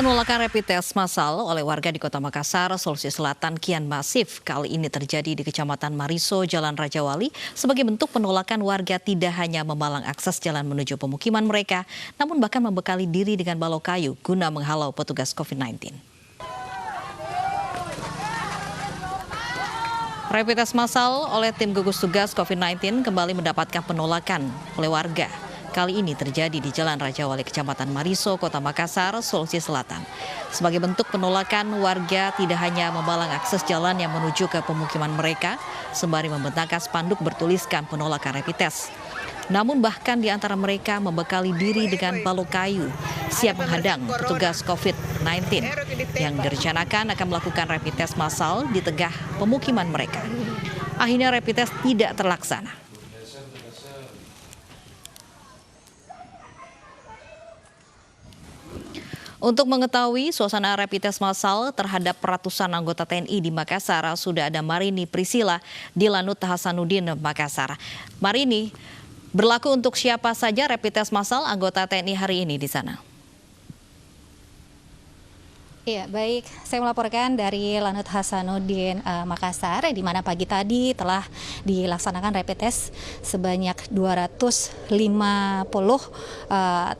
Penolakan rapid test massal oleh warga di Kota Makassar, Sulawesi Selatan kian masif. Kali ini terjadi di Kecamatan Mariso, Jalan Raja Wali, sebagai bentuk penolakan warga tidak hanya memalang akses jalan menuju pemukiman mereka, namun bahkan membekali diri dengan balok kayu guna menghalau petugas COVID-19. Rapid test massal oleh tim gugus tugas COVID-19 kembali mendapatkan penolakan oleh warga. Kali ini terjadi di Jalan Raja Wali, Kecamatan Mariso, Kota Makassar, Sulawesi Selatan. Sebagai bentuk penolakan, warga tidak hanya membalang akses jalan yang menuju ke pemukiman mereka, sembari membentangkan spanduk bertuliskan penolakan rapid test. Namun bahkan di antara mereka membekali diri dengan balok kayu, siap menghadang petugas COVID-19 yang direncanakan akan melakukan rapid test massal di tengah pemukiman mereka. Akhirnya rapid test tidak terlaksana. Untuk mengetahui suasana rapid test massal terhadap ratusan anggota TNI di Makassar, sudah ada Marini Priscilla di Lanut Hasanuddin, Makassar. Marini, berlaku untuk siapa saja rapid test massal anggota TNI hari ini di sana? Iya, baik. Saya melaporkan dari Lanut Hasanuddin Makassar, di mana pagi tadi telah dilaksanakan rapid test sebanyak 250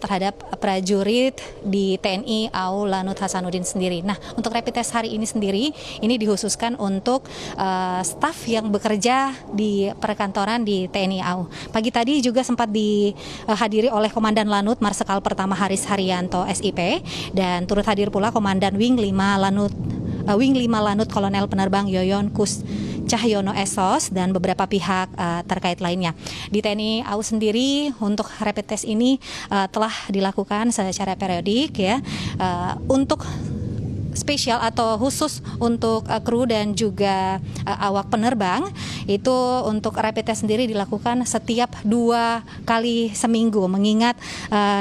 terhadap prajurit di TNI AU Lanut Hasanuddin sendiri. Nah, untuk rapid test hari ini sendiri, ini dikhususkan untuk staf yang bekerja di perkantoran di TNI AU. Pagi tadi juga sempat dihadiri oleh Komandan Lanut Marsikal Pertama Haris Haryanto SIP, dan turut hadir pula Komandan Wing 5 Lanut Kolonel Penerbang Yoyon Kus Cahyono Esos dan beberapa pihak terkait lainnya. Di TNI AU sendiri untuk rapid test ini telah dilakukan secara periodik ya, untuk spesial atau khusus untuk kru dan juga awak penerbang. Itu untuk rapid test sendiri dilakukan setiap 2 kali seminggu, mengingat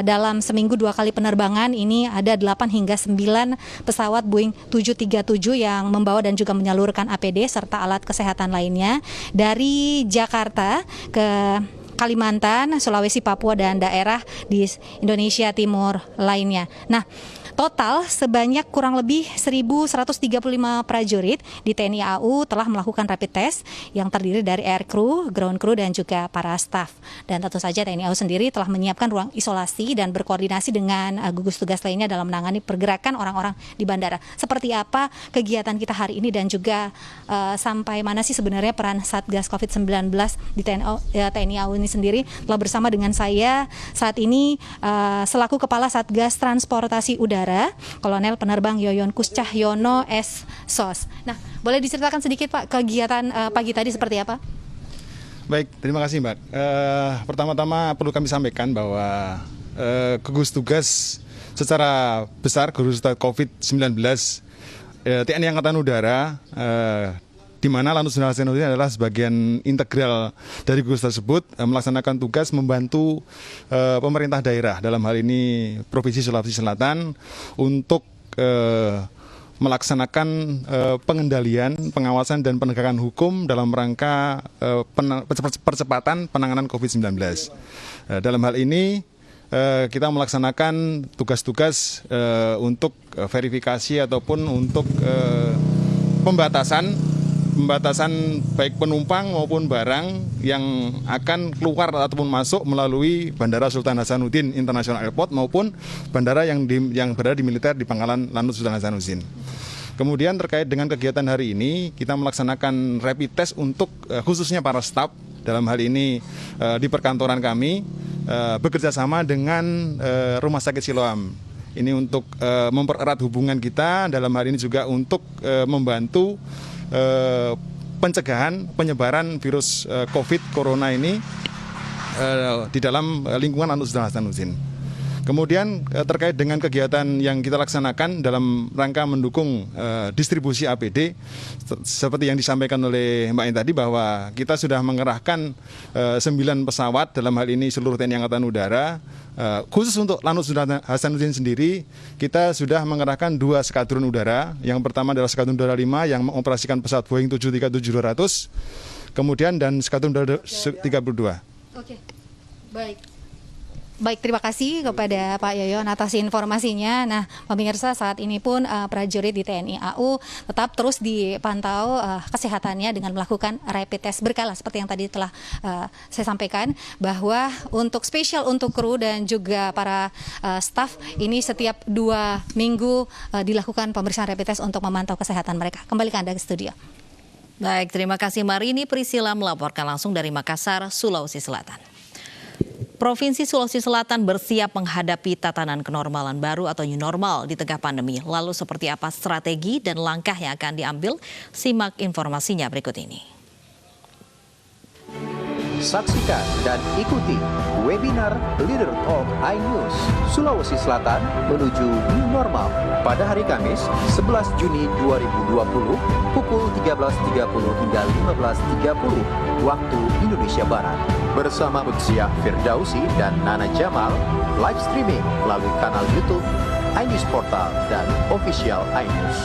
dalam seminggu 2 kali penerbangan ini ada 8 hingga 9 pesawat Boeing 737 yang membawa dan juga menyalurkan APD serta alat kesehatan lainnya dari Jakarta ke Kalimantan, Sulawesi, Papua, dan daerah di Indonesia Timur lainnya. Nah, total sebanyak kurang lebih 1.135 prajurit di TNI AU telah melakukan rapid test yang terdiri dari air crew, ground crew, dan juga para staf. Dan tentu saja TNI AU sendiri telah menyiapkan ruang isolasi dan berkoordinasi dengan gugus tugas lainnya dalam menangani pergerakan orang-orang di bandara. Seperti apa kegiatan kita hari ini dan juga sampai mana sih sebenarnya peran Satgas COVID-19 di TNI AU ini sendiri, telah bersama dengan saya saat ini selaku Kepala Satgas Transportasi Udara, Kolonel Penerbang Yoyon Kus Cahyono Esos. Nah, boleh diceritakan sedikit Pak kegiatan pagi tadi seperti apa? Baik, terima kasih Mbak. Pertama-tama perlu kami sampaikan bahwa gugus tugas secara besar gugus tugas COVID-19 TNI Angkatan Udara, di mana Lanut Hasanuddin adalah sebagian integral dari gugus tersebut, melaksanakan tugas membantu pemerintah daerah, dalam hal ini Provinsi Sulawesi Selatan, untuk melaksanakan pengendalian, pengawasan, dan penegakan hukum dalam rangka percepatan penanganan COVID-19. Dalam hal ini kita melaksanakan tugas-tugas untuk verifikasi ataupun untuk pembatasan baik penumpang maupun barang yang akan keluar ataupun masuk melalui Bandara Sultan Hasanuddin International Airport maupun bandara yang berada di militer di Pangkalan Lanut Sultan Hasanuddin. Kemudian terkait dengan kegiatan hari ini, kita melaksanakan rapid test untuk khususnya para staf, dalam hal ini di perkantoran kami, bekerja sama dengan Rumah Sakit Siloam. Ini untuk mempererat hubungan kita, dalam hal ini juga untuk membantu pencegahan penyebaran virus COVID Corona ini di dalam lingkungan Lanut Sultan Hasanuddin. Kemudian terkait dengan kegiatan yang kita laksanakan dalam rangka mendukung distribusi APD, seperti yang disampaikan oleh Mbak In tadi, bahwa kita sudah mengerahkan 9 pesawat, dalam hal ini seluruh TNI Angkatan Udara. Khusus untuk Lanut Sultan Hasanuddin sendiri, kita sudah mengerahkan 2 skadron udara. Yang pertama adalah skadron udara 5 yang mengoperasikan pesawat Boeing 737-200, kemudian dan skadron udara 32. Oke, baik. Baik, terima kasih kepada Pak Yoyon atas informasinya. Nah, pemirsa, saat ini pun prajurit di TNI AU tetap terus dipantau kesehatannya dengan melakukan rapid test berkala seperti yang tadi telah saya sampaikan, bahwa untuk spesial untuk kru dan juga para staf ini setiap 2 minggu dilakukan pemeriksaan rapid test untuk memantau kesehatan mereka. Kembali ke Anda ke studio. Baik, terima kasih Marini Priscila melaporkan langsung dari Makassar, Sulawesi Selatan. Provinsi Sulawesi Selatan bersiap menghadapi tatanan kenormalan baru atau new normal di tengah pandemi. Lalu seperti apa strategi dan langkah yang akan diambil? Simak informasinya berikut ini. Saksikan dan ikuti webinar Leader Talk iNews Sulawesi Selatan menuju new normal pada hari Kamis 11 Juni 2020 pukul 13.30 hingga 15.30 waktu Indonesia Barat. Bersama Butsiah Firdausi dan Nana Jamal, live streaming melalui kanal YouTube iNews Portal dan Official iNews.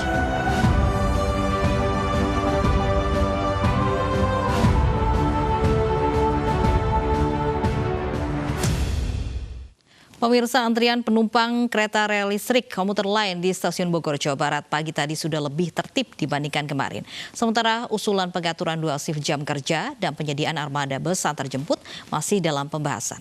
Pemirsa, antrian penumpang kereta rel listrik komuter lain di Stasiun Bogor, Jawa Barat pagi tadi sudah lebih tertib dibandingkan kemarin. Sementara usulan pengaturan 2 shift jam kerja dan penyediaan armada bus antar jemput masih dalam pembahasan.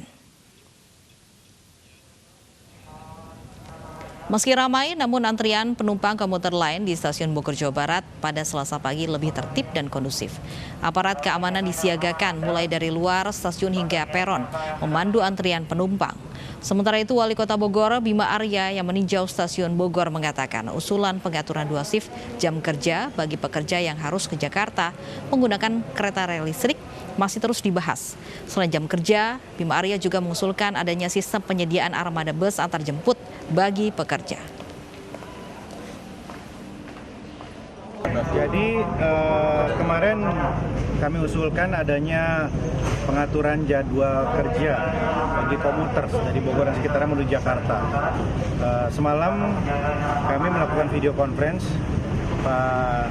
Meski ramai, namun antrian penumpang komuter lain di Stasiun Bogor, Jawa Barat pada Selasa pagi lebih tertib dan kondusif. Aparat keamanan disiagakan mulai dari luar stasiun hingga peron, memandu antrian penumpang. Sementara itu, Wali Kota Bogor, Bima Arya, yang meninjau Stasiun Bogor mengatakan usulan pengaturan 2 shift jam kerja bagi pekerja yang harus ke Jakarta menggunakan kereta rel listrik masih terus dibahas. Selain jam kerja, Bima Arya juga mengusulkan adanya sistem penyediaan armada bus antar jemput bagi pekerja. Jadi kemarin kami usulkan adanya pengaturan jadwal kerja bagi komuter dari Bogor dan sekitarnya menuju Jakarta. Semalam kami melakukan video conference Pak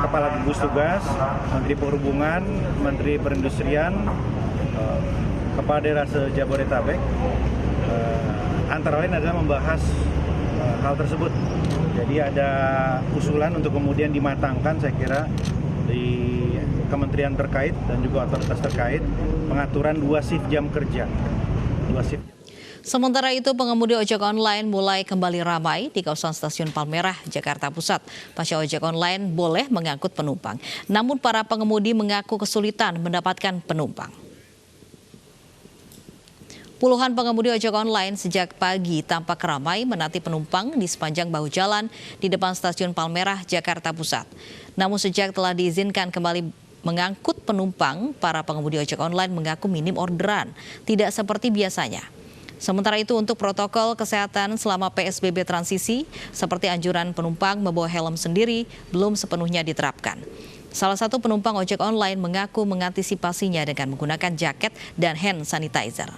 Kepala Gugus Tugas, Menteri Perhubungan, Menteri Perindustrian, Kepala Daerah se-Jabodetabek, antara lain adalah membahas hal tersebut. Jadi ada usulan untuk kemudian dimatangkan, saya kira, di kementerian terkait dan juga otoritas terkait pengaturan 2 shift jam kerja. 2 shift. Sementara itu, pengemudi ojek online mulai kembali ramai di kawasan Stasiun Palmerah, Jakarta Pusat. Pasca ojek online boleh mengangkut penumpang. Namun para pengemudi mengaku kesulitan mendapatkan penumpang. Puluhan pengemudi ojek online sejak pagi tampak ramai menanti penumpang di sepanjang bahu jalan di depan Stasiun Palmerah, Jakarta Pusat. Namun sejak telah diizinkan kembali mengangkut penumpang, para pengemudi ojek online mengaku minim orderan, tidak seperti biasanya. Sementara itu, untuk protokol kesehatan selama PSBB transisi, seperti anjuran penumpang membawa helm sendiri, belum sepenuhnya diterapkan. Salah satu penumpang ojek online mengaku mengantisipasinya dengan menggunakan jaket dan hand sanitizer.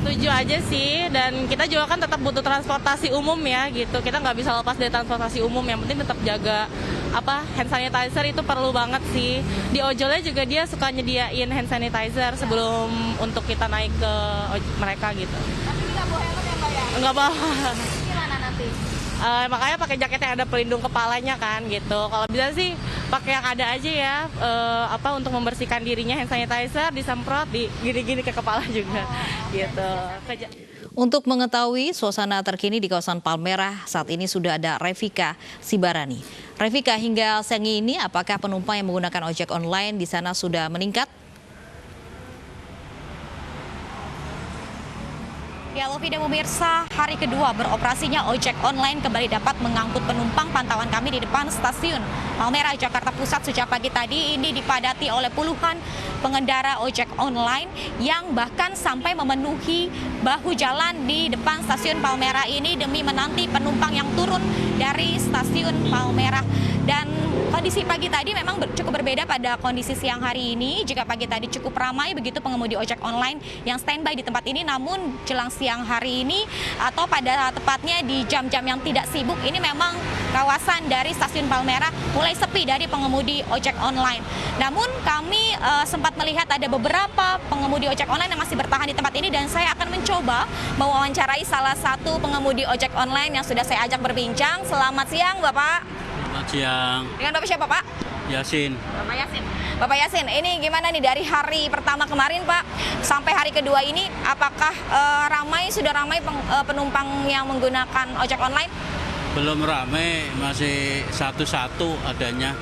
Setuju aja sih, dan kita juga kan tetap butuh transportasi umum ya gitu. Kita nggak bisa lepas dari transportasi umum, yang penting tetap jaga hand sanitizer itu perlu banget sih. Di ojolnya juga dia suka nyediain hand sanitizer sebelum untuk kita naik ke mereka gitu. Tapi nggak bawa helm ya Mbak ya? Nggak bawa. Gimana nanti? Makanya pakai jaket yang ada pelindung kepalanya kan gitu. Kalau bisa sih pakai yang ada aja ya, untuk membersihkan dirinya, hand sanitizer disemprot di gini-gini ke kepala juga gitu. Untuk mengetahui suasana terkini di kawasan Palmerah, saat ini sudah ada Revika Sibarani. Revika, hingga siang ini apakah penumpang yang menggunakan ojek online di sana sudah meningkat? Ya, Lovi dan pemirsa, hari kedua beroperasinya ojek online kembali dapat mengangkut penumpang. Pantauan kami di depan Stasiun Palmerah, Jakarta Pusat sejak pagi tadi ini dipadati oleh puluhan pengendara ojek online yang bahkan sampai memenuhi bahu jalan di depan stasiun Palmerah ini demi menanti penumpang yang turun dari stasiun Palmerah. Dan kondisi pagi tadi memang cukup berbeda pada kondisi siang hari ini. Jika pagi tadi cukup ramai begitu pengemudi ojek online yang standby di tempat ini, namun jelang siang hari ini atau pada tepatnya di jam-jam yang tidak sibuk ini memang kawasan dari stasiun Palmerah mulai sepi dari pengemudi ojek online. Namun kami sempat melihat ada beberapa pengemudi ojek online yang masih bertahan di tempat ini, dan saya akan mencoba mewawancarai salah satu pengemudi ojek online yang sudah saya ajak berbincang. Selamat siang Bapak. Selamat siang. Dengan Bapak siapa Pak? Yasin. Bapak Yasin. Bapak Yasin, ini gimana nih dari hari pertama kemarin Pak sampai hari kedua ini, apakah sudah ramai penumpang yang menggunakan ojek online? Belum ramai, masih satu-satu adanya.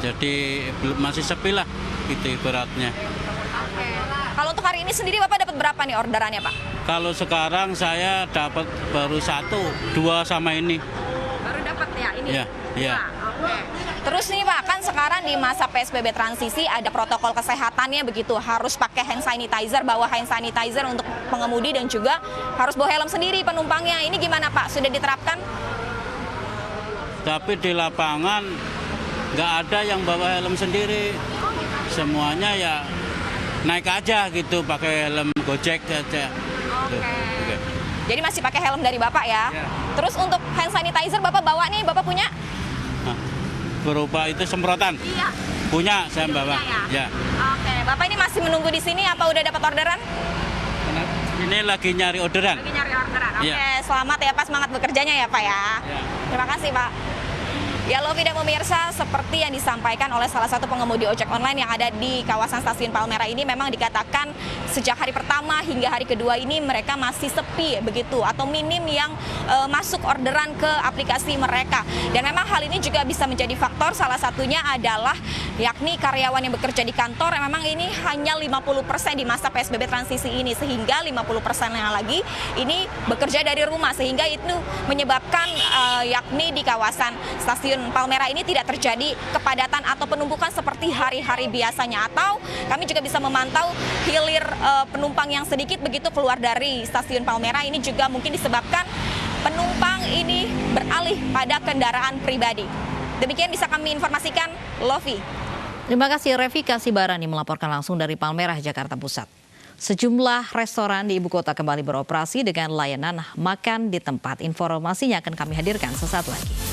Jadi masih sepi lah gitu ibaratnya. Oke. Kalau untuk hari ini sendiri Bapak dapat berapa nih orderannya Pak? Kalau sekarang saya dapat baru 1, 2 sama ini. Baru dapat ya ini? Iya. Iya. Oke. Terus nih Pak, kan sekarang di masa PSBB transisi ada protokol kesehatannya begitu, harus pakai hand sanitizer, bawa hand sanitizer untuk pengemudi dan juga harus bawa helm sendiri penumpangnya. Ini gimana Pak, sudah diterapkan? Tapi di lapangan nggak ada yang bawa helm sendiri. Semuanya ya naik aja gitu, pakai helm Gojek aja. Oke. Jadi masih pakai helm dari Bapak ya? Ya. Terus untuk hand sanitizer Bapak bawa nih, Bapak punya? Nah, berupa itu semprotan. Iya. Punya saya bawa. Ya. Oke, Bapak ini masih menunggu di sini apa udah dapat orderan? Ini lagi nyari orderan. Lagi nyari orderan. Oke, Iya. selamat ya Pak, semangat bekerjanya ya Pak ya. Ya. Terima kasih Pak. Ya Lovi dan pemirsa, seperti yang disampaikan oleh salah satu pengemudi ojek online yang ada di kawasan stasiun Palmerah ini, memang dikatakan sejak hari pertama hingga hari kedua ini mereka masih sepi begitu, atau minim yang masuk orderan ke aplikasi mereka. Dan memang hal ini juga bisa menjadi faktor, salah satunya adalah yakni karyawan yang bekerja di kantor yang memang ini hanya 50% di masa PSBB transisi ini, sehingga 50% yang lagi ini bekerja dari rumah, sehingga itu menyebabkan yakni di kawasan stasiun Palmerah ini tidak terjadi kepadatan atau penumpukan seperti hari-hari biasanya. Atau kami juga bisa memantau hilir penumpang yang sedikit begitu keluar dari stasiun Palmerah ini juga mungkin disebabkan penumpang ini beralih pada kendaraan pribadi. Demikian bisa kami informasikan, Lovi. Terima kasih Revika Sibarani melaporkan langsung dari Palmerah, Jakarta Pusat. Sejumlah restoran di ibu kota kembali beroperasi dengan layanan makan di tempat. Informasinya akan kami hadirkan sesaat lagi.